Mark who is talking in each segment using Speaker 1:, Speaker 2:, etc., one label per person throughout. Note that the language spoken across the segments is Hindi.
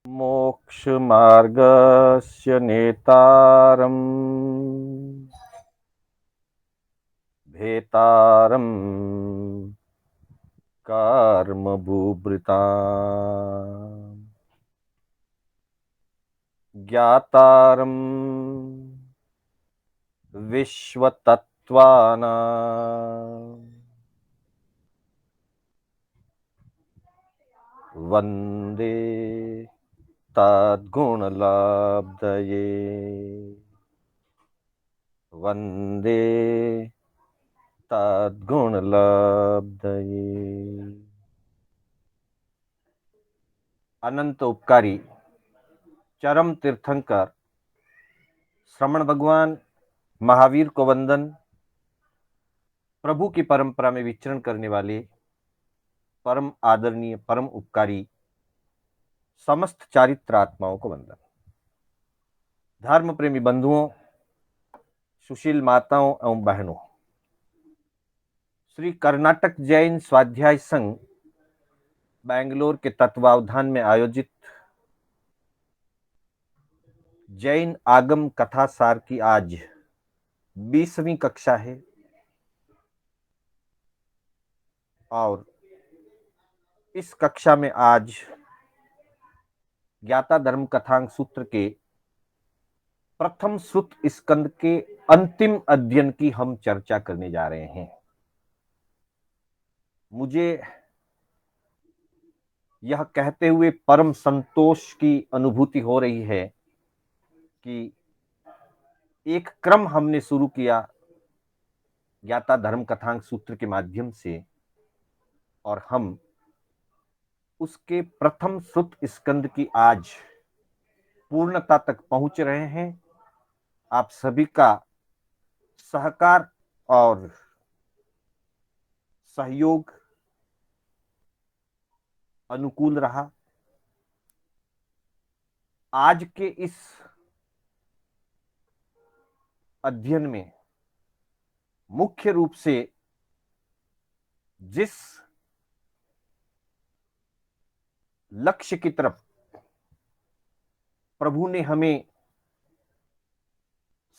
Speaker 1: मोक्षमार्गस्य नेतारम् भेतारम् कर्मभूभृताम् ज्ञातारम् विश्वतत्त्वानाम् वन्दे तद्गुणलाब्धये वन्दे तद्गुणलाब्धये। अनंत उपकारी चरम तीर्थंकर श्रमण भगवान महावीर को वंदन। प्रभु की परंपरा में विचरण करने वाले परम आदरणीय परम उपकारी समस्त चारित्र आत्माओं को वंदन। धर्म प्रेमी बंधुओं, सुशील माताओं एवं बहनों, श्री कर्नाटक जैन स्वाध्याय संघ बेंगलोर के तत्वावधान में आयोजित जैन आगम कथा सार की आज 20वीं कक्षा है और इस कक्षा में आज ज्ञाता धर्म कथांग सूत्र के प्रथम श्रुत स्कंद के अंतिम अध्ययन की हम चर्चा करने जा रहे हैं। मुझे यह कहते हुए परम संतोष की अनुभूति हो रही है कि एक क्रम हमने शुरू किया ज्ञाता धर्म कथांग सूत्र के माध्यम से और हम उसके प्रथम श्रुत स्कंद की आज पूर्णता तक पहुंच रहे हैं। आप सभी का सहकार और सहयोग अनुकूल रहा। आज के इस अध्ययन में मुख्य रूप से जिस लक्ष्य की तरफ प्रभु ने हमें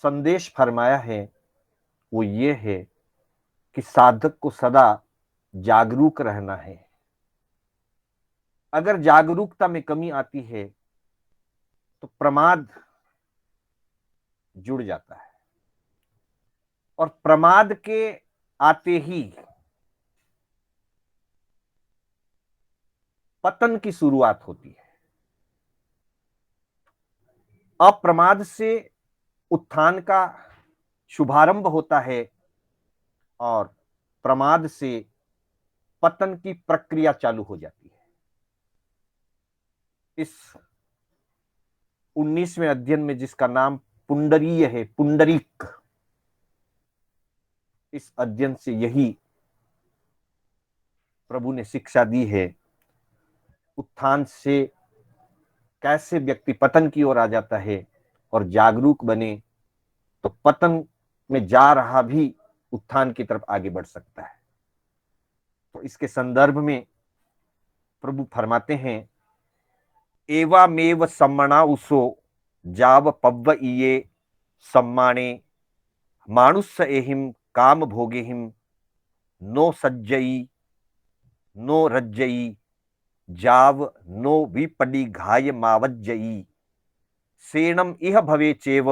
Speaker 1: संदेश फरमाया है वो ये है कि साधक को सदा जागरूक रहना है। अगर जागरूकता में कमी आती है तो प्रमाद जुड़ जाता है और प्रमाद के आते ही पतन की शुरुआत होती है। अप्रमाद से उत्थान का शुभारंभ होता है और प्रमाद से पतन की प्रक्रिया चालू हो जाती है। इस 19वें अध्ययन में जिसका नाम पुंडरीय है, पुंडरीक, इस अध्ययन से यही प्रभु ने शिक्षा दी है। उत्थान से कैसे व्यक्ति पतन की ओर आ जाता है और जागरूक बने तो पतन में जा रहा भी उत्थान की तरफ आगे बढ़ सकता है। तो इसके संदर्भ में प्रभु फरमाते हैं, एवामेव सम्मणा उसो जाव पव्व इये सम्माने मानुष एहिम काम भोगेहिम नो सज्जई नो रज्जई जाव नो विपडी घाय मावज्जई सेणम इह भवे चेव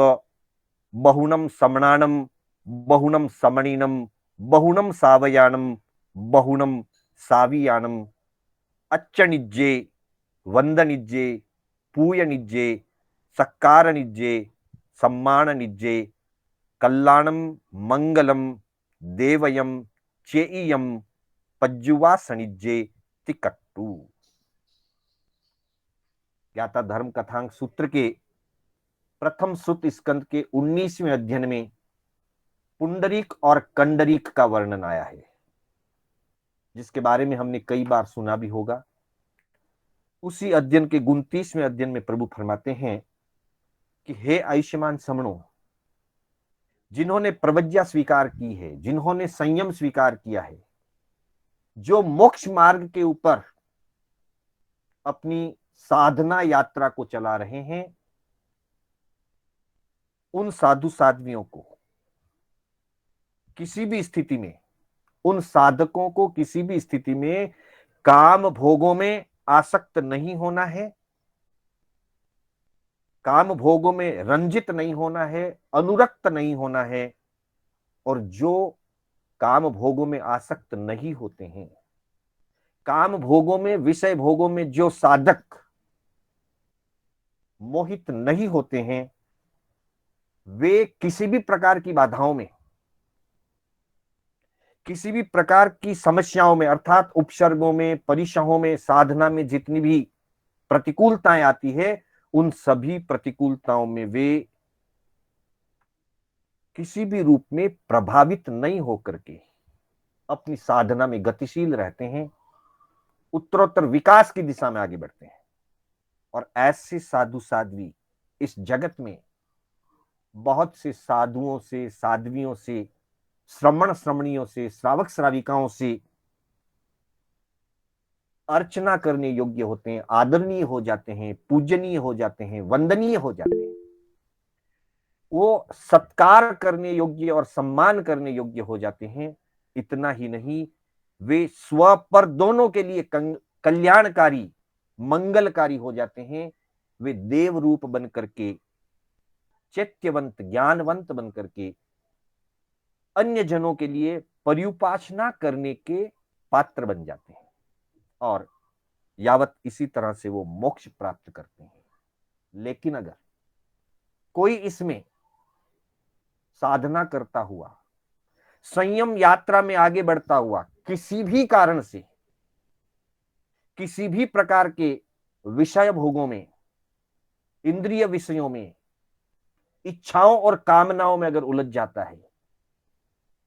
Speaker 1: बहुनम समणानम बहुनम समणीनम बहुनम सावयानम बहुनम सावियानम अच्छनिज्जे वंदनिज्जे पूयनिज्जे सक्कारनिज्जे सम्माननिज्जे कल्याणम मंगलम देवयम चेयम पज्जुवासनिज्जे तिकट्टू। ज्ञाता धर्म कथांग सूत्र के प्रथम श्रुत स्कंद के 19वें अध्ययन में पुंडरीक और कंडरीक का वर्णन आया है, जिसके बारे में हमने कई बार सुना भी होगा। उसी अध्ययन के 29वें अध्ययन में प्रभु फरमाते हैं कि हे आयुष्मान समणों, जिन्होंने प्रवज्ञा स्वीकार की है, जिन्होंने संयम स्वीकार किया है, जो मोक्ष मार्ग के ऊपर अपनी साधना यात्रा को चला रहे हैं, उन साधु साध्वियों को किसी भी स्थिति में, उन साधकों को किसी भी स्थिति में काम भोगों में आसक्त नहीं होना है, काम भोगों में रंजित नहीं होना है, अनुरक्त नहीं होना है। और जो काम भोगों में आसक्त नहीं होते हैं, काम भोगों में, विषय भोगों में जो साधक मोहित नहीं होते हैं, वे किसी भी प्रकार की बाधाओं में, किसी भी प्रकार की समस्याओं में, अर्थात उपसर्गों में, परिशहों में, साधना में जितनी भी प्रतिकूलताएं आती है, उन सभी प्रतिकूलताओं में वे किसी भी रूप में प्रभावित नहीं होकर के अपनी साधना में गतिशील रहते हैं, उत्तरोत्तर विकास की दिशा में आगे बढ़ते हैं। और ऐसे साधु साध्वी इस जगत में बहुत से साधुओं से, साध्वियों से, श्रमण श्रमणियों से, श्रावक श्राविकाओं से अर्चना करने योग्य होते हैं, आदरणीय हो जाते हैं, पूजनीय हो जाते हैं, वंदनीय हो जाते हैं। वो सत्कार करने योग्य और सम्मान करने योग्य हो जाते हैं। इतना ही नहीं, वे स्व पर दोनों के लिए कल्याणकारी, मंगलकारी हो जाते हैं। वे देव रूप बन करके, चैत्यवंत, ज्ञानवंत बन करके अन्य जनों के लिए पर्युपासना करने के पात्र बन जाते हैं, और यावत इसी तरह से वो मोक्ष प्राप्त करते हैं। लेकिन अगर कोई इसमें साधना करता हुआ, संयम यात्रा में आगे बढ़ता हुआ, किसी भी कारण से, किसी भी प्रकार के विषय भोगों में, इंद्रिय विषयों में, इच्छाओं और कामनाओं में अगर उलझ जाता है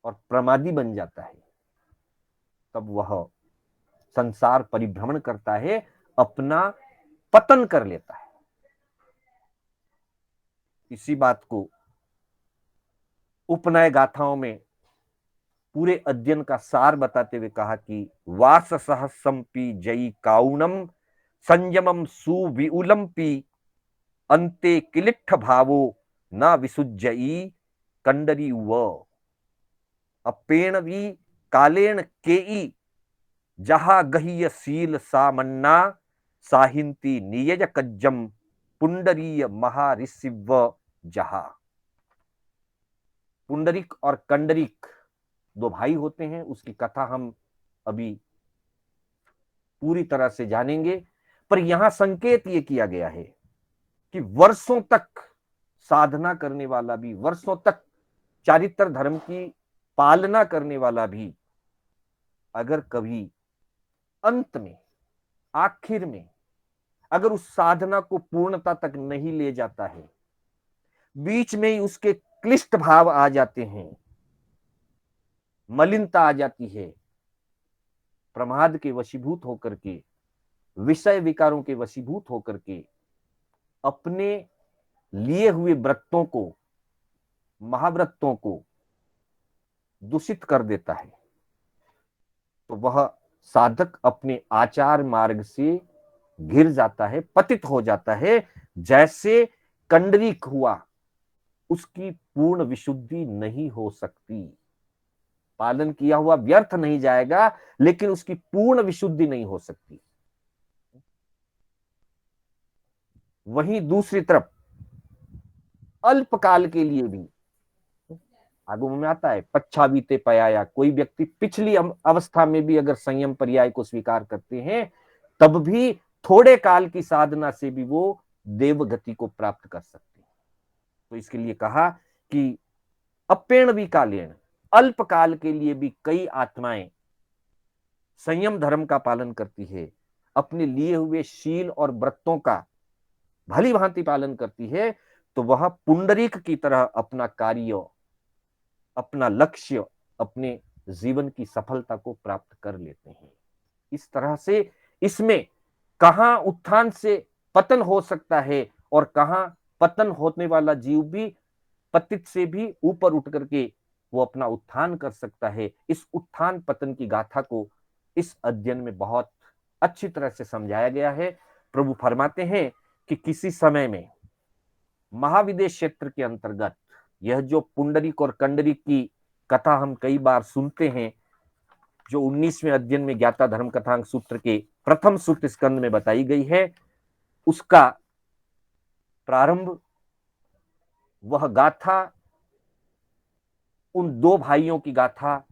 Speaker 1: और प्रमादी बन जाता है, तब वह संसार परिभ्रमण करता है, अपना पतन कर लेता है। इसी बात को उपनय गाथाओं में पूरे अध्ययन का सार बताते हुए कहा कि वास सहस्रमपि जयी काउनम संयमम सुविउलमपि अंते किलिट्ठ भावो न विसुज्जई कंडरी व अपेणवी कालेन केई जहा गह्य शील सामन्ना साहिंती नियज कज्जम पुंडरीय महाऋषिव जहा। पुंडरीक और कंडरीक दो भाई होते हैं, उसकी कथा हम अभी पूरी तरह से जानेंगे। पर यहां संकेत यह किया गया है कि वर्षों तक साधना करने वाला भी, वर्षों तक चारित्र धर्म की पालना करने वाला भी, अगर कभी अंत में, आखिर में, अगर उस साधना को पूर्णता तक नहीं ले जाता है, बीच में ही उसके क्लिष्ट भाव आ जाते हैं, मलिनता आ जाती है, प्रमाद के वशीभूत होकर के, विषय विकारों के वशीभूत होकर के अपने लिए हुए व्रतों को, महाव्रतों को दूषित कर देता है, तो वह साधक अपने आचार मार्ग से गिर जाता है, पतित हो जाता है। जैसे कंडरीक हुआ, उसकी पूर्ण विशुद्धि नहीं हो सकती, पालन किया हुआ व्यर्थ नहीं जाएगा, लेकिन उसकी पूर्ण विशुद्धि नहीं हो सकती। वहीं दूसरी तरफ अल्पकाल के लिए भी, आगू में आता है पच्छावीते पयाया, कोई व्यक्ति पिछली अवस्था में भी अगर संयम पर्याय को स्वीकार करते हैं, तब भी थोड़े काल की साधना से भी वो देवगति को प्राप्त कर सकते हैं। तो इसके लिए कहा कि अपेण भी कालेण, अल्पकाल के लिए भी कई आत्माएं संयम धर्म का पालन करती है, अपने लिए हुए शील और व्रतों का भली भांति पालन करती है, तो वह पुंडरीक की तरह अपना कार्य, अपना लक्ष्य, अपने जीवन की सफलता को प्राप्त कर लेते हैं। इस तरह से इसमें कहां उत्थान से पतन हो सकता है और कहां पतन होने वाला जीव भी पतित से भी ऊपर उठ करके वो अपना उत्थान कर सकता है, इस उत्थान पतन की गाथा को इस अध्ययन में बहुत अच्छी तरह से समझाया गया है। प्रभु फरमाते हैं कि किसी समय में महाविदेश क्षेत्र के अंतर्गत यह जो पुंडरीक और कंडरीक की कथा हम कई बार सुनते हैं, जो 19वें अध्ययन में ज्ञाता धर्म कथांक सूत्र के प्रथम सूत्र स्कंद में बताई गई है, उसका प्रारंभ, वह गाथा, उन दो भाइयों की गाथा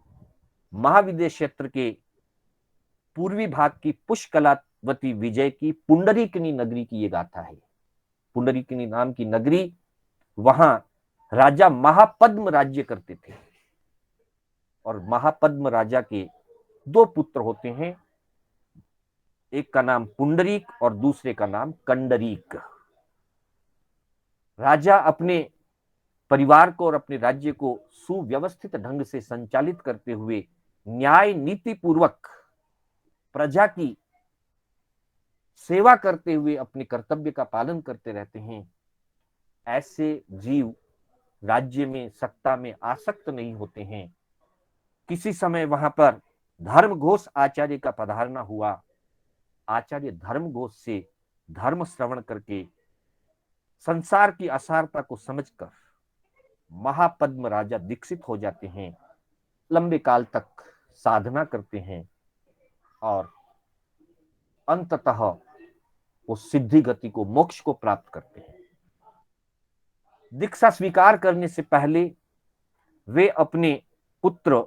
Speaker 1: महाविदेश क्षेत्र के पूर्वी भाग की पुष्कलावती विजय की पुंडरीकनी नगरी की ये गाथा है। पुंडरीकनी नाम की नगरी, वहां राजा महापद्म राज्य करते थे और महापद्म राजा के दो पुत्र होते हैं, एक का नाम पुंडरीक और दूसरे का नाम कंडरीक। राजा अपने परिवार को और अपने राज्य को सुव्यवस्थित ढंग से संचालित करते हुए न्याय नीति पूर्वक प्रजा की सेवा करते हुए अपने कर्तव्य का पालन करते रहते हैं। ऐसे जीव राज्य में, सत्ता में आसक्त नहीं होते हैं। किसी समय वहां पर धर्मघोष आचार्य का पधारना हुआ। आचार्य धर्मघोष से धर्म श्रवण करके संसार की असारता को समझकर महापद्म राजा दीक्षित हो जाते हैं, लंबे काल तक साधना करते हैं और अंततः वो सिद्धि गति को, मोक्ष को प्राप्त करते हैं। दीक्षा स्वीकार करने से पहले वे अपने पुत्र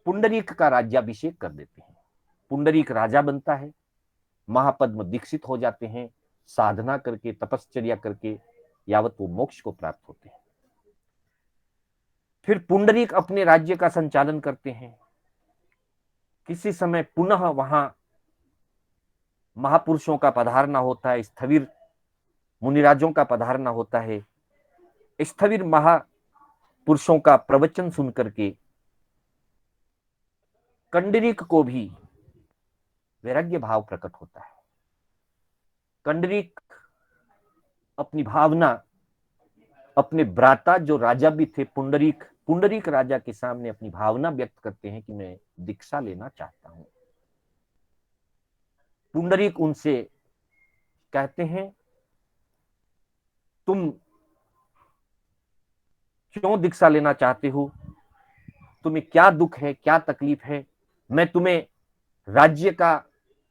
Speaker 1: पुंडरीक का राज्याभिषेक कर देते हैं। पुंडरीक राजा बनता है, महापद्म दीक्षित हो जाते हैं, साधना करके, तपश्चर्या करके यावत वो मोक्ष को प्राप्त होते हैं। फिर पुंडरीक अपने राज्य का संचालन करते हैं। किसी समय पुनः वहां महापुरुषों का पधारना होता है, स्थविर मुनिराजों का पधारना होता है। स्थविर महापुरुषों का प्रवचन सुन करके कंडरीक को भी वैराग्य भाव प्रकट होता है। कंडरीक अपनी भावना अपने भ्राता जो राजा भी थे पुंडरीक राजा के सामने अपनी भावना व्यक्त करते हैं कि मैं दीक्षा लेना चाहता हूं। पुंडरीक उनसे कहते हैं, तुम क्यों दीक्षा लेना चाहते हो? तुम्हें क्या दुख है, क्या तकलीफ है? मैं तुम्हें राज्य का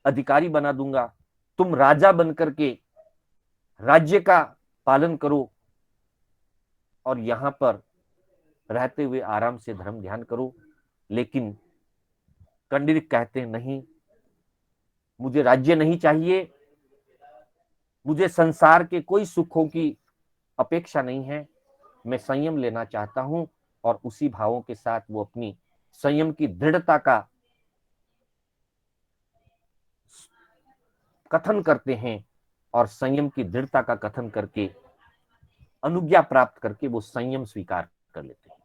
Speaker 1: अधिकारी बना दूंगा, तुम राजा बनकर के राज्य का पालन करो और यहां पर रहते हुए आराम से धर्म ध्यान करो। लेकिन कंडरीक कहते हैं, नहीं, मुझे राज्य नहीं चाहिए, मुझे संसार के कोई सुखों की अपेक्षा नहीं है, मैं संयम लेना चाहता हूं। और उसी भावों के साथ वो अपनी संयम की दृढ़ता का कथन करते हैं और संयम की दृढ़ता का कथन करके अनुज्ञा प्राप्त करके वो संयम स्वीकार कर लेते हैं।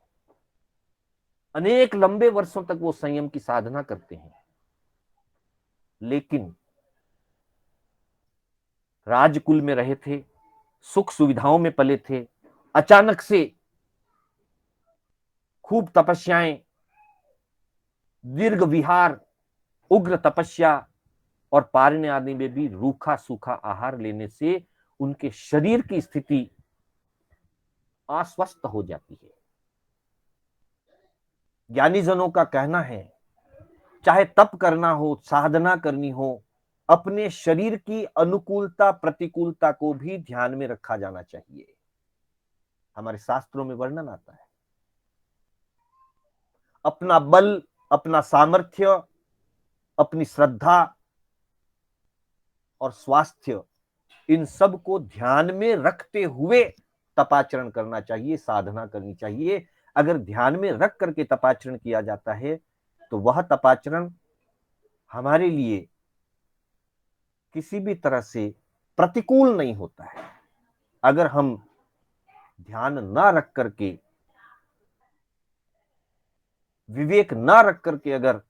Speaker 1: अनेक लंबे वर्षों तक वो संयम की साधना करते हैं, लेकिन राजकुल में रहे थे, सुख सुविधाओं में पले थे, अचानक से खूब तपस्याएं, दीर्घ विहार, उग्र तपस्या और पारने आदि में भी रूखा सूखा आहार लेने से उनके शरीर की स्थिति अस्वस्थ हो जाती है। ज्ञानी जनों का कहना है, चाहे तप करना हो, साधना करनी हो, अपने शरीर की अनुकूलता प्रतिकूलता को भी ध्यान में रखा जाना चाहिए। हमारे शास्त्रों में वर्णन आता है, अपना बल, अपना सामर्थ्य, अपनी श्रद्धा और स्वास्थ्य, इन सब को ध्यान में रखते हुए तपाचरण करना चाहिए, साधना करनी चाहिए। अगर ध्यान में रख करके तपाचरण किया जाता है तो वह तपाचरण हमारे लिए किसी भी तरह से प्रतिकूल नहीं होता है। अगर हम ध्यान ना रख करके, विवेक ना रख करके अगर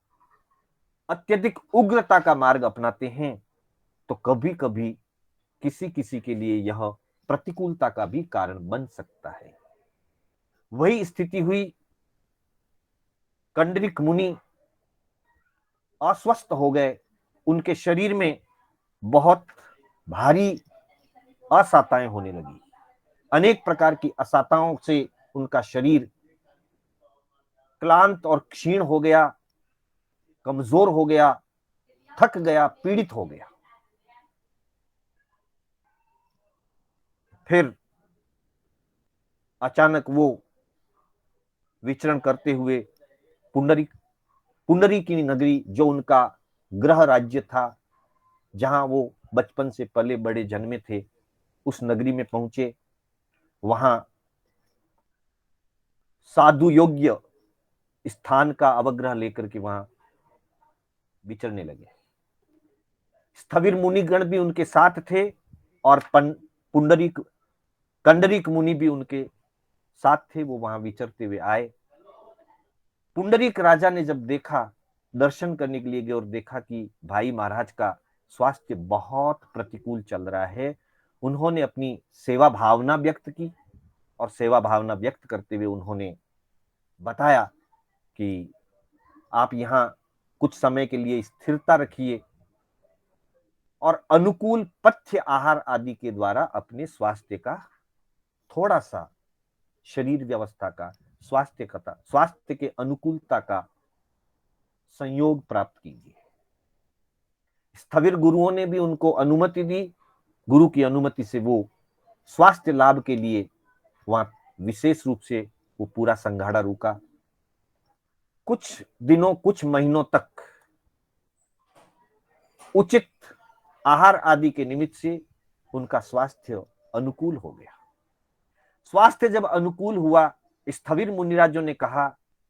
Speaker 1: अत्यधिक उग्रता का मार्ग अपनाते हैं तो कभी कभी किसी किसी के लिए यह प्रतिकूलता का भी कारण बन सकता है। वही स्थिति हुई, कंडरीक मुनि अस्वस्थ हो गए, उनके शरीर में बहुत भारी असाताएं होने लगी। अनेक प्रकार की असाताओं से उनका शरीर क्लांत और क्षीण हो गया, कमजोर हो गया, थक गया, पीड़ित हो गया। फिर अचानक वो विचरण करते हुए पुंडरी पुंडरी की नगरी, जो उनका गृह राज्य था, जहां वो बचपन से पले बड़े जन्मे थे, उस नगरी में पहुंचे। वहां साधु योग्य स्थान का अवग्रह लेकर के वहां विचरने लगे। स्थविर मुनिगण भी उनके साथ थे और पुंडरीक कंडरीक मुनि भी उनके साथ थे। वो वहां विचरते हुए आए। पुंडरीक राजा ने जब देखा, दर्शन करने के लिए गए और देखा कि भाई महाराज का स्वास्थ्य बहुत प्रतिकूल चल रहा है, उन्होंने अपनी सेवा भावना व्यक्त की और सेवा भावना व्यक्त करते हुए उन्होंने बताया कि आप यहाँ कुछ समय के लिए स्थिरता रखिए और अनुकूल पथ्य आहार आदि के द्वारा अपने स्वास्थ्य का थोड़ा सा, शरीर व्यवस्था का, स्वास्थ्य के अनुकूलता का संयोग प्राप्त कीजिए। स्थविर गुरुओं ने भी उनको अनुमति दी। गुरु की अनुमति से वो स्वास्थ्य लाभ के लिए वहां विशेष रूप से वो पूरा संघाड़ा रुका। कुछ दिनों, कुछ महीनों तक उचित आहार आदि के निमित्त से उनका स्वास्थ्य अनुकूल हो गया। स्वास्थ्य जब अनुकूल हुआ, स्थविर मुनिराजों ने कहा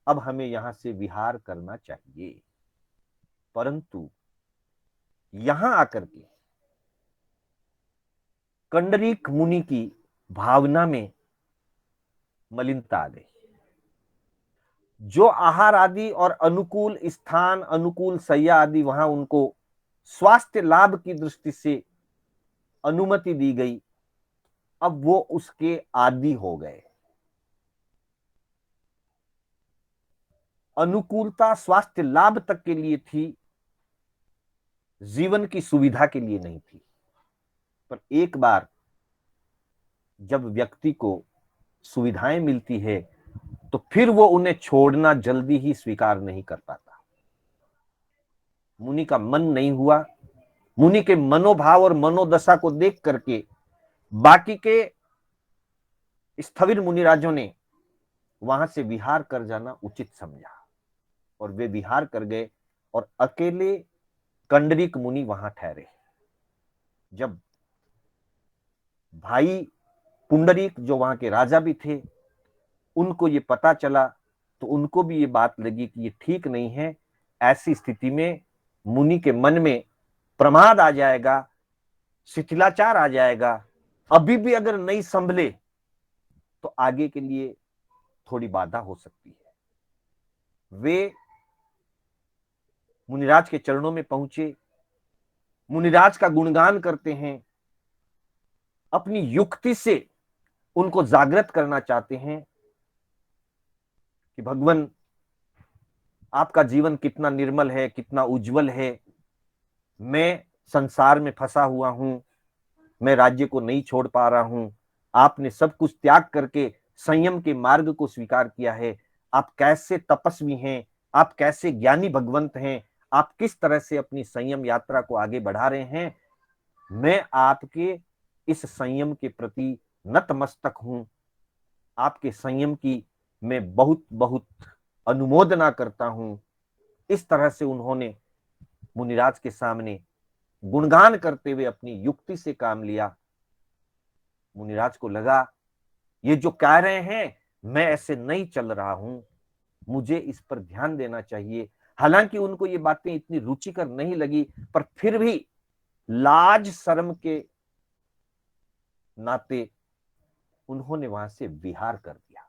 Speaker 1: अब हमें यहां से विहार करना चाहिए। परंतु यहां आकर के कंडरीक मुनि की भावना में मलिनता आ गई। जो आहार आदि और अनुकूल स्थान, अनुकूल शैया आदि वहां उनको स्वास्थ्य लाभ की दृष्टि से अनुमति दी गई, अब वो उसके आदी हो गए। अनुकूलता स्वास्थ्य लाभ तक के लिए थी, जीवन की सुविधा के लिए नहीं थी। पर एक बार जब व्यक्ति को सुविधाएं मिलती है तो फिर वो उन्हें छोड़ना जल्दी ही स्वीकार नहीं कर पाता। मुनि का मन नहीं हुआ। मुनि के मनोभाव और मनोदशा को देख करके बाकी के स्थविर मुनिराजों ने वहां से विहार कर जाना उचित समझा और वे विहार कर गए और अकेले कंडरीक मुनि वहां ठहरे। जब भाई पुंडरीक, जो वहां के राजा भी थे, उनको ये पता चला तो उनको भी ये बात लगी कि ये ठीक नहीं है। ऐसी स्थिति में मुनि के मन में प्रमाद आ जाएगा, शिथिलाचार आ जाएगा। अभी भी अगर नहीं संभले तो आगे के लिए थोड़ी बाधा हो सकती है। वे मुनिराज के चरणों में पहुंचे, मुनिराज का गुणगान करते हैं, अपनी युक्ति से उनको जागृत करना चाहते हैं कि भगवान, आपका जीवन कितना निर्मल है, कितना उज्जवल है। मैं संसार में फंसा हुआ हूं, मैं राज्य को नहीं छोड़ पा रहा हूं। आपने सब कुछ त्याग करके संयम के मार्ग को स्वीकार किया है। आप कैसे तपस्वी हैं, आप कैसे ज्ञानी भगवंत हैं, आप किस तरह से अपनी संयम यात्रा को आगे बढ़ा रहे हैं। मैं आपके इस संयम के प्रति नतमस्तक हूं। आपके संयम की मैं बहुत बहुत अनुमोदना करता हूं। इस तरह से उन्होंने मुनिराज के सामने गुणगान करते हुए अपनी युक्ति से काम लिया। मुनिराज को लगा ये जो कह रहे हैं मैं ऐसे नहीं चल रहा हूं, मुझे इस पर ध्यान देना चाहिए। हालांकि उनको ये बातें इतनी रुचिकर नहीं लगी, पर फिर भी लाज शर्म के नाते उन्होंने वहां से विहार कर दिया।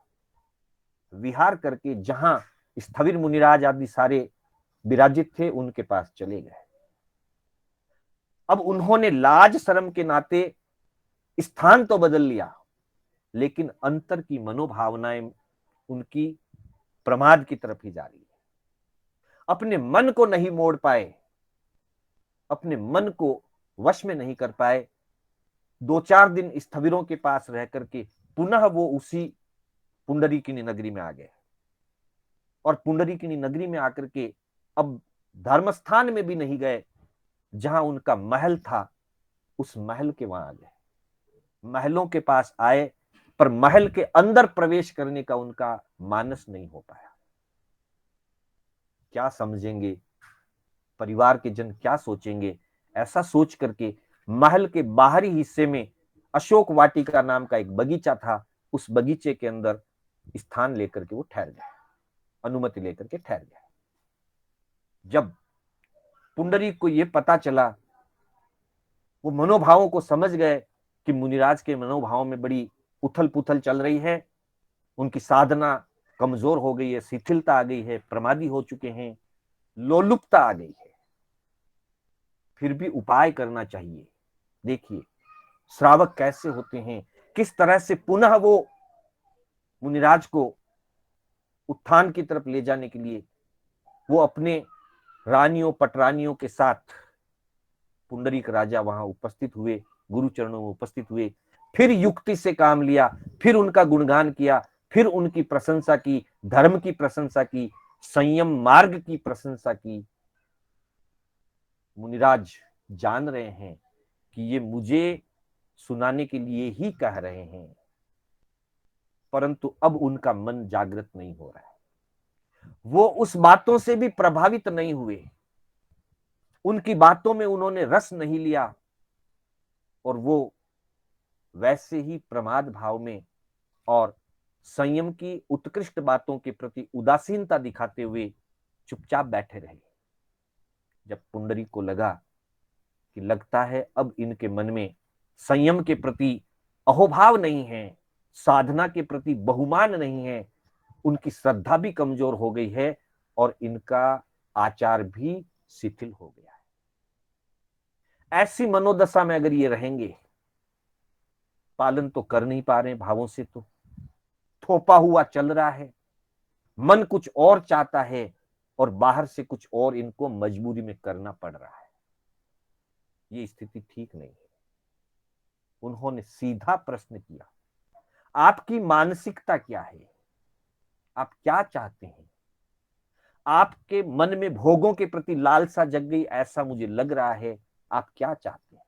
Speaker 1: विहार करके जहां स्थविर मुनिराज आदि सारे विराजित थे उनके पास चले गए। अब उन्होंने लाज शर्म के नाते स्थान तो बदल लिया, लेकिन अंतर की मनोभावनाएं उनकी प्रमाद की तरफ ही जा रही है। अपने मन को नहीं मोड़ पाए, अपने मन को वश में नहीं कर पाए। 2-4 दिन स्थविरों के पास रह करके पुनः वो उसी पुंडरीकिनी नगरी में आ गए। और पुंडरीकिनी नगरी में आकर के अब धर्मस्थान में भी नहीं गए जहां उनका महल था, उस महल के वहां आ गए। महलों के पास आए पर महल के अंदर प्रवेश करने का उनका मानस नहीं हो पाया। क्या समझेंगे परिवार के जन, क्या सोचेंगे, ऐसा सोच करके महल के बाहरी हिस्से में अशोक वाटिका नाम का एक बगीचा था, उस बगीचे के अंदर स्थान लेकर के वो ठहर गए, अनुमति लेकर के ठहर गए। जब पुंडरीक को यह पता चला, वो मनोभावों को समझ गए कि मुनिराज के मनोभावों में बड़ी उथल पुथल चल रही है, उनकी साधना कमजोर हो गई है, शिथिलता आ गई है, प्रमादी हो चुके हैं, लोलुपता आ गई है, फिर भी उपाय करना चाहिए। देखिए श्रावक कैसे होते हैं, किस तरह से पुनः वो मुनिराज को उत्थान की तरफ ले जाने के लिए वो अपने रानियों पटरानियों के साथ पुंडरीक राजा वहां उपस्थित हुए, गुरु चरणों में उपस्थित हुए, फिर युक्ति से काम लिया, फिर उनका गुणगान किया, फिर उनकी प्रशंसा की, धर्म की प्रशंसा की, संयम मार्ग की प्रशंसा की। मुनिराज जान रहे हैं कि ये मुझे सुनाने के लिए ही कह रहे हैं, परंतु अब उनका मन जागृत नहीं हो रहा है। वो उस बातों से भी प्रभावित नहीं हुए, उनकी बातों में उन्होंने रस नहीं लिया, और वो वैसे ही प्रमाद भाव में और संयम की उत्कृष्ट बातों के प्रति उदासीनता दिखाते हुए चुपचाप बैठे रहे। जब पुंडरीक को लगा कि लगता है अब इनके मन में संयम के प्रति अहोभाव नहीं है, साधना के प्रति बहुमान नहीं है, उनकी श्रद्धा भी कमजोर हो गई है और इनका आचार भी शिथिल हो गया है। ऐसी मनोदशा में अगर ये रहेंगे, पालन तो कर नहीं पा रहे भावों से, तो थोपा हुआ चल रहा है, मन कुछ और चाहता है और बाहर से कुछ और इनको मजबूरी में करना पड़ रहा है। ये स्थिति ठीक नहीं है। उन्होंने सीधा प्रश्न किया, आपकी मानसिकता क्या है, आप क्या चाहते हैं? आपके मन में भोगों के प्रति लालसा जग गई, ऐसा मुझे लग रहा है, आप क्या चाहते हैं?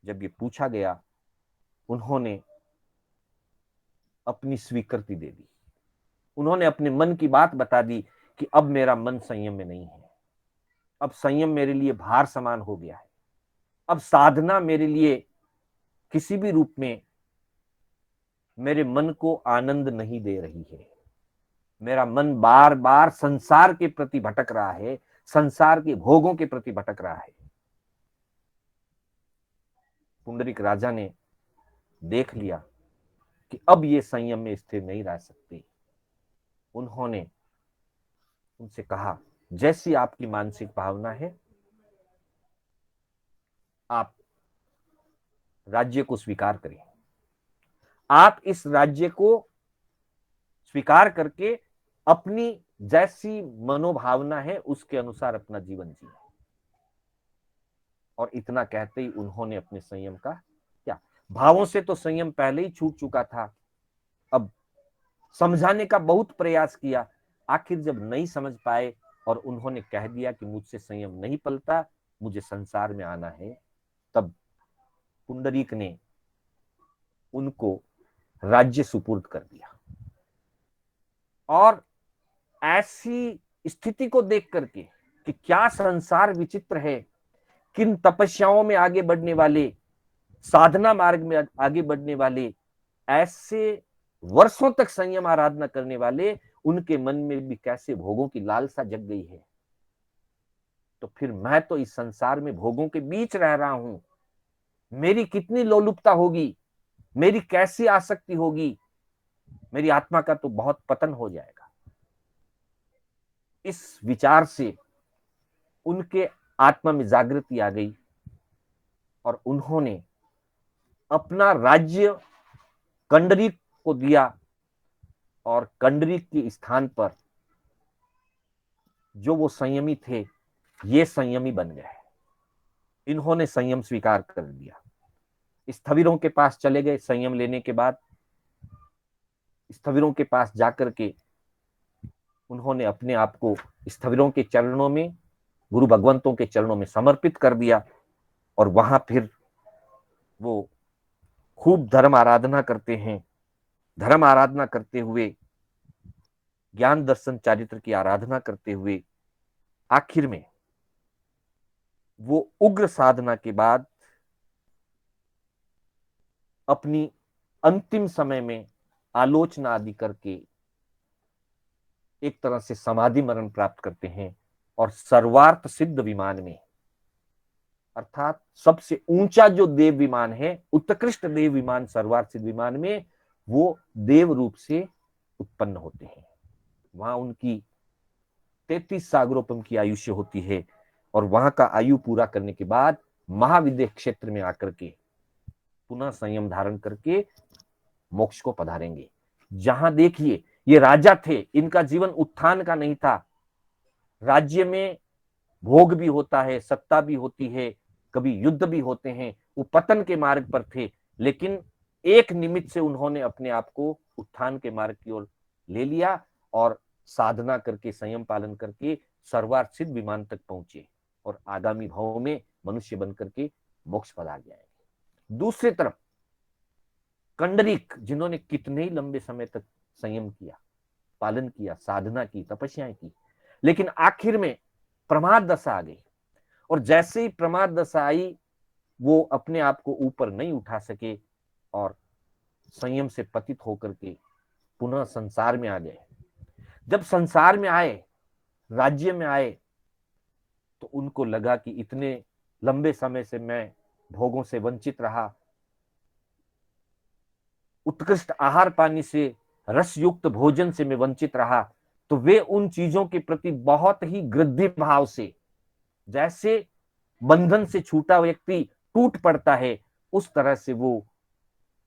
Speaker 1: जब ये पूछा गया, उन्होंने अपनी स्वीकृति दे दी, उन्होंने अपने मन की बात बता दी कि अब मेरा मन संयम में नहीं है, अब संयम मेरे लिए भार समान हो गया है, अब साधना मेरे लिए किसी भी रूप में मेरे मन को आनंद नहीं दे रही है। मेरा मन बार बार संसार के प्रति भटक रहा है, संसार के भोगों के प्रति भटक रहा है। पुंडरीक राजा ने देख लिया कि अब ये संयम में स्थिर नहीं रह सकते। उन्होंने उनसे कहा, जैसी आपकी मानसिक भावना है, आप राज्य को स्वीकार करें, आप इस राज्य को स्वीकार करके अपनी जैसी मनोभावना है उसके अनुसार अपना जीवन जिए। और इतना कहते ही उन्होंने अपने संयम का क्या, भावों से तो संयम पहले ही छूट चुका था, अब समझाने का बहुत प्रयास किया, आखिर जब नहीं समझ पाए और उन्होंने कह दिया कि मुझसे संयम नहीं पलता, मुझे संसार में आना है, तब पुंडरीक ने उनको राज्य सुपुर्द कर दिया। और ऐसी स्थिति को देख करके कि क्या संसार विचित्र है, किन तपस्याओं में आगे बढ़ने वाले, साधना मार्ग में आगे बढ़ने वाले, ऐसे वर्षों तक संयम आराधना करने वाले, उनके मन में भी कैसे भोगों की लालसा जग गई है। तो फिर मैं तो इस संसार में भोगों के बीच रह रहा हूं, मेरी कितनी लोलुपता होगी, मेरी कैसी आसक्ति होगी, मेरी आत्मा का तो बहुत पतन हो जाएगा। इस विचार से उनके आत्मा में जागृति आ गई और उन्होंने अपना राज्य कंडरीक को दिया और कंडरीक के स्थान पर जो वो संयमी थे, ये संयमी बन गए। इन्होंने संयम स्वीकार कर लिया, स्थविरों के पास चले गए। संयम लेने के बाद स्थविरों के पास जाकर के उन्होंने अपने आप को स्थविरों के चरणों में, गुरु भगवंतों के चरणों में समर्पित कर दिया। और वहां फिर वो खूब धर्म आराधना करते हैं। धर्म आराधना करते हुए, ज्ञान दर्शन चारित्र की आराधना करते हुए, आखिर में वो उग्र साधना के बाद अपनी अंतिम समय में आलोचना आदि करके एक तरह से समाधि मरण प्राप्त करते हैं। और सर्वार्थ सिद्ध विमान में, अर्थात सबसे ऊंचा जो देव विमान है, उत्कृष्ट देव विमान सर्वार्थ सिद्ध विमान में, वो देव रूप से उत्पन्न होते हैं। वहां उनकी 33 सागरोपम की आयुष्य होती है। और वहां का आयु पूरा करने के बाद महाविद्य क्षेत्र में आकर के पुनः संयम धारण करके मोक्ष को पधारेंगे। जहां देखिए, ये राजा थे, इनका जीवन उत्थान का नहीं था। राज्य में भोग भी होता है, सत्ता भी होती है, कभी युद्ध भी होते हैं। वो पतन के मार्ग पर थे, लेकिन एक निमित्त से उन्होंने अपने आप को उत्थान के मार्ग की ओर ले लिया और साधना करके, संयम पालन करके सर्वार्थ सिद्ध विमान तक पहुंचे और आगामी भाव में मनुष्य बनकर के मोक्ष पधार जाएंगे। दूसरी तरफ कंडरीक, जिन्होंने कितने ही लंबे समय तक संयम किया, पालन किया, साधना की, तपस्याएं की, लेकिन आखिर में प्रमाद दशा आ गई। और जैसे ही प्रमाद दशा आई, वो अपने आप को ऊपर नहीं उठा सके और संयम से पतित होकर के पुनः संसार में आ गए। जब संसार में आए, राज्य में आए, तो उनको लगा कि इतने लंबे समय से मैं भोगों से वंचित रहा, उत्कृष्ट आहार पानी से, रस युक्त भोजन से मैं वंचित रहा। तो वे उन चीजों के प्रति बहुत ही गृद्धि भाव से, जैसे बंधन से छूटा व्यक्ति टूट पड़ता है, उस तरह से वो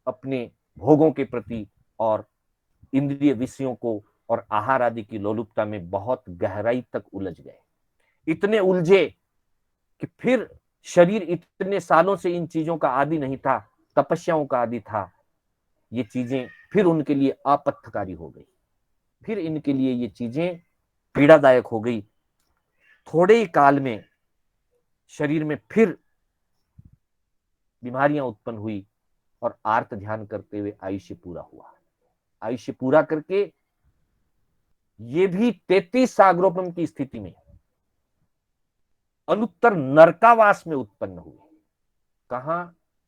Speaker 1: अपने भोगों के प्रति और इंद्रिय विषयों को और आहार आदि की लोलुपता में बहुत गहराई तक उलझ गए। इतने उलझे कि फिर शरीर इतने सालों से इन चीजों का आदि नहीं था, तपस्याओं का आदि था। ये चीजें फिर उनके लिए आपत्तिकारी हो गई, फिर इनके लिए ये चीजें पीड़ादायक हो गई। थोड़े ही काल में शरीर में फिर बीमारियां उत्पन्न हुई और आर्त ध्यान करते हुए आयुष्य पूरा हुआ। आयुष्य पूरा करके ये भी 33 सागरोपम की स्थिति में अनुत्तर नरकावास में उत्पन्न हुए। कहा?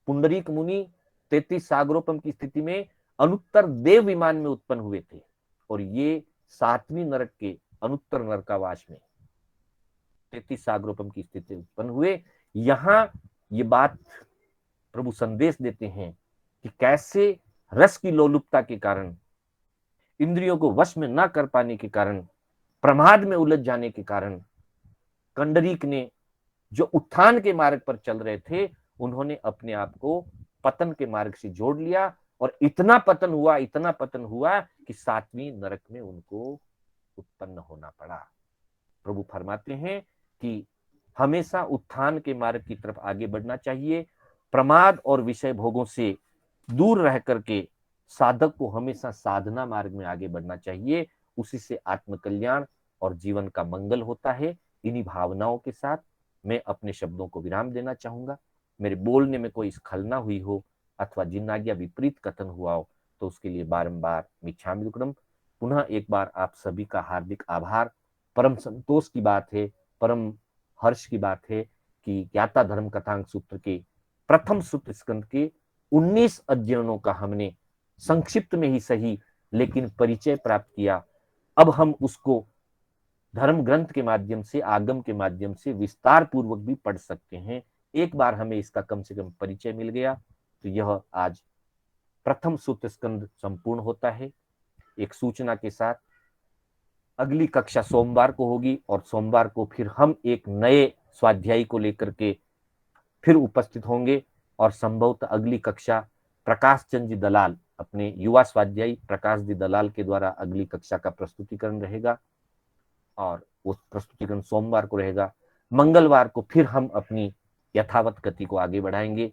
Speaker 1: पुंडरीक मुनि 33 सागरोपम की स्थिति में अनुत्तर देव विमान में उत्पन्न हुए थे, और ये 7वीं नरक के अनुत्तर नरकावास में 33 सागरोपम की स्थिति उत्पन्न हुए। यहां ये बात प्रभु संदेश देते हैं कि कैसे रस की लोलुपता के कारण, इंद्रियों को वश में न कर पाने के कारण, प्रमाद में उलझ जाने के कारण कंडरीक ने, जो उत्थान के मार्ग पर चल रहे थे, उन्होंने अपने आप को पतन के मार्ग से जोड़ लिया। और इतना पतन हुआ, इतना पतन हुआ कि 7वीं नरक में उनको उत्पन्न होना पड़ा। प्रभु फरमाते हैं कि हमेशा उत्थान के मार्ग की तरफ आगे बढ़ना चाहिए। प्रमाद और विषय भोगों से दूर रह करके साधक को हमेशा साधना मार्ग में आगे बढ़ना चाहिए। उसी से आत्मकल्याण और जीवन का मंगल होता है। इन्हीं भावनाओं के साथ मैं अपने शब्दों को विराम देना चाहूंगा। मेरे बोलने में कोई स्खलना हुई हो अथवा जिन्नाज्ञा विपरीत कथन हुआ हो, तो उसके लिए बारंबार मिच्छामि दुक्कडम। पुनः एक बार आप सभी का हार्दिक आभार। परम संतोष की बात है, परम हर्ष की बात है कि ज्ञाता धर्म कथांक सूत्र के प्रथम सूत्र स्कंद के 19 अध्ययनों का हमने संक्षिप्त में ही सही लेकिन परिचय प्राप्त किया। अब हम उसको धर्म ग्रंथ के माध्यम से, आगम के माध्यम से विस्तार पूर्वक भी पढ़ सकते हैं। एक बार हमें इसका कम से कम परिचय मिल गया तो यह आज प्रथम सूत्र स्कंद संपूर्ण होता है। एक सूचना के साथ, अगली कक्षा सोमवार को होगी और सोमवार को फिर हम एक नए स्वाध्यायी को लेकर के फिर उपस्थित होंगे। और संभवतः अगली कक्षा प्रकाश चंद जी दलाल, अपने युवा स्वाध्यायी प्रकाश जी दलाल के द्वारा अगली कक्षा का प्रस्तुतिकरण रहेगा, और वो प्रस्तुतिकरण सोमवार को रहेगा। मंगलवार को फिर हम अपनी यथावत गति को आगे बढ़ाएंगे।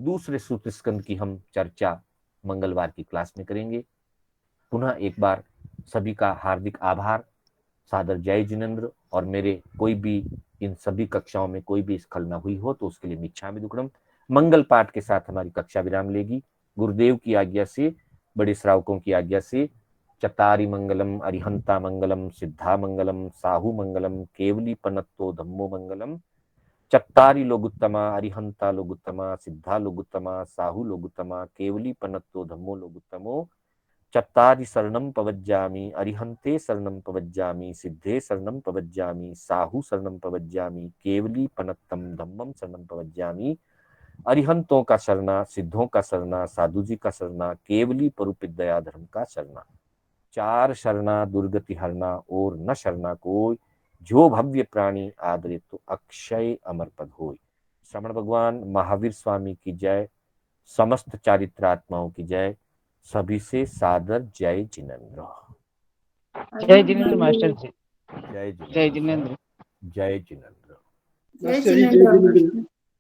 Speaker 1: दूसरे सूत्र स्कंद की हम चर्चा मंगलवार की क्लास में करेंगे। पुनः एक बार सभी का हार्दिक आभार, सादर जय जिनेन्द्र। और मेरे कोई भी इन सभी कक्षाओं में कोई भी स्खलन न हुई हो तो उसके लिए मिच्छामि दुक्कडम। मंगल पाठ के साथ हमारी कक्षा विराम लेगी। गुरुदेव की आज्ञा से, बड़े श्रावकों की आज्ञा से, चतारि मंगलम अरिहंता मंगलम सिद्धा मंगलम साहू मंगलम केवली पनत्तो धम्मो मंगलम। चत्तारि लोगुत्तमा अरिहंता लोगुत्तमा सिद्धा लोगुत्तमा साहू लोगुत्तमा केवली पनत्तो धम्मो लोगुत्तमो। चत्तारि शरणं पवज्जामि अरिहंते शरणं पवज्जामि सिद्धे शरणं पवज्जामि साहू शरणं पवज्जामि केवली पनत्तम धम्मम शरणं पवज्जामि। अरिहंतों का शरणा, सिद्धों का शरणा, साधु जी का शरणा, केवली परुपित दया धर्म का शरणा। चार शरणा दुर्गति हरना और न शरणा कोई, जो भव्य प्राणी आदरे तो अक्षय अमर पद होय। श्रवण भगवान महावीर स्वामी की जय, समस्त चारित्रात्माओं की जय। सभी से सादर जय जिनेन्द्र।
Speaker 2: जय जिनेन्द्र मास्टर जी।
Speaker 1: जय
Speaker 2: जय
Speaker 1: जिनेन्द्र।
Speaker 2: जिनेन्द्र।
Speaker 1: जय जिनेन्द्र।
Speaker 3: जय जिनेन्द्र।